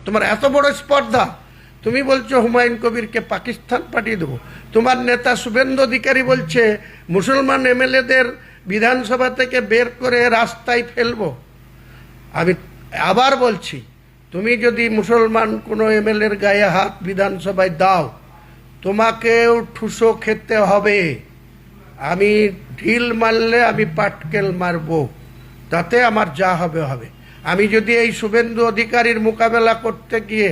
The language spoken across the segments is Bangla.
তোমার এত বড় স্পর্ধা, তুমি বলছো হুমায়ুন কবিরকে পাকিস্তান পাঠিয়ে দেবো। তোমার নেতা শুভেন্দু অধিকারী বলছে মুসলমান এমএলএদের বিধানসভা থেকে বের করে রাস্তায় ফেলবো। আমি আবার বলছি, তুমি যদি মুসলমান কোনো এমএলএর গায়ে হাত বিধানসভায় দাও, তোমাকেও ঠুসো খেতে হবে। আমি ঢিল মারলে আমি পাটকেল মারবো, তাতে আমার যা হবে হবে। আমি যদি এই শুভেন্দু অধিকারীর মোকাবেলা করতে গিয়ে,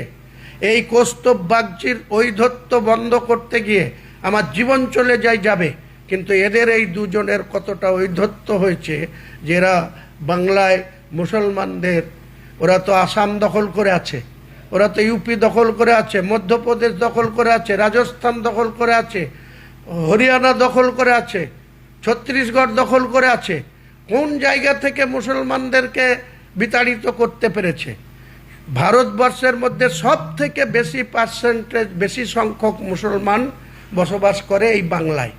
এই কৌস্তব বাগচির ঔদ্ধত্য বন্ধ করতে গিয়ে আমার জীবন চলে যাবে, কিন্তু এদের এই দুজনের কতটা ঔদ্ধত্য হয়েছে, যেরা বাংলায় মুসলমানদের, ওরা তো আসাম দখল করে আছে, ওরা তো ইউপি দখল করে আছে, মধ্যপ্রদেশ দখল করে আছে, রাজস্থান দখল করে আছে, হরিয়ানা দখল করে আছে, ছত্তিশগড় দখল করে আছে। কোন জায়গা থেকে মুসলমানদেরকে বিতাড়িত করতে পেরেছে? ভারতবর্ষের মধ্যে সব থেকে বেশি পার্সেন্টেজ, বেশি সংখ্যক মুসলমান বসবাস করে এই বাংলায়।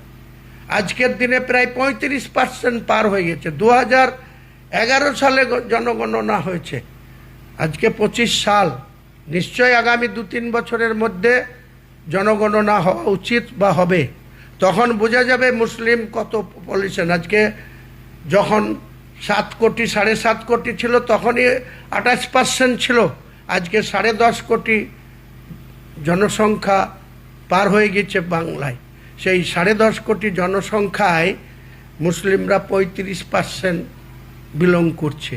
আজকের দিনে প্রায় 35% পার হয়ে গেছে। 2011 সালে জনগণনা হয়েছে, আজকে 25 সাল। নিশ্চয়ই আগামী 2-3 বছরের মধ্যে জনগণনা হওয়া উচিত বা হবে, তখন বোঝা যাবে মুসলিম কত পপুলেশন। আজকে যখন 7 কোটি 7.5 কোটি ছিল, তখনই 28% ছিল। আজকে 10.5 কোটি জনসংখ্যা পার হয়ে গেছে বাংলায়। সেই 10.5 কোটি জনসংখ্যায় মুসলিমরা 35% বিলং করছে।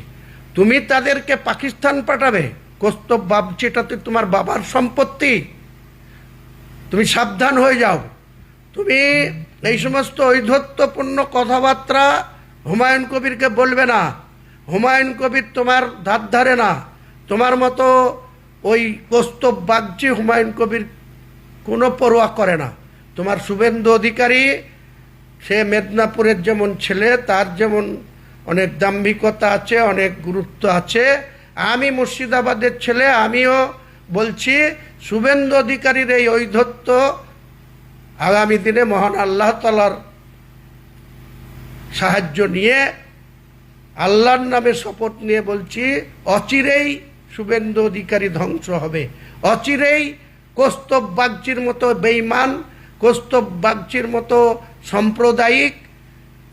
তুমি তাদেরকে পাকিস্তান পাঠাবে? কৌস্তব বাগচিটা তো তোমার বাবার সম্পত্তি। তুমি সাবধান হয়ে যাও। তুমি এই সমস্ত ঔদ্ধত্যপূর্ণ কথাবার্তা হুমায়ুন কবিরকে বলবে না। হুমায়ুন কবির তোমার ধার ধারে না। তোমার মতো ওই কৌস্তব বাগচি হুমায়ুন কবির কোনো পরোয়া করে না। তোমার শুভেন্দু অধিকারী, সে মেদিনীপুরের যেমন ছেলে, তার যেমন অনেক দাম্ভিকতা আছে, অনেক গুরুত্ব আছে। আমি মুর্শিদাবাদের ছেলে, আমিও বলছি শুভেন্দু অধিকারীর এই ঔদ্ধত্য আগামী দিনে মহান আল্লাহ তাআলার সাহায্য নিয়ে, আল্লাহর নামে শপথ নিয়ে বলছি, অচিরেই শুভেন্দু অধিকারী ধ্বংস হবে। অচিরেই কৌস্তব বাগচির মতো বেঈমান, কৌস্তব বাগচির মতো সাম্প্রদায়িক,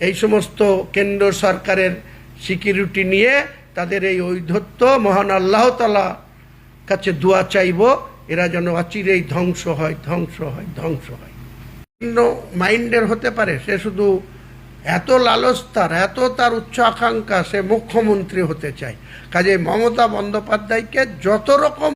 এই সমস্ত কেন্দ্র সরকারের সিকিউরিটি নিয়ে তাদের এই ঔদ্ধত্য, মহান আল্লাহ তাআলা কাছে দোয়া চাইব, এরা যেন অচিরেই ধ্বংস হয়, ধ্বংস হয়, ধ্বংস হয়। ভিন্ন মাইন্ডের হতে পারে, সে শুধু এত লালস তার, এত তার উচ্চ আকাঙ্ক্ষা, সে মুখ্যমন্ত্রী হতে চায়। কাজে মমতা বন্দ্যোপাধ্যায়কে যত রকম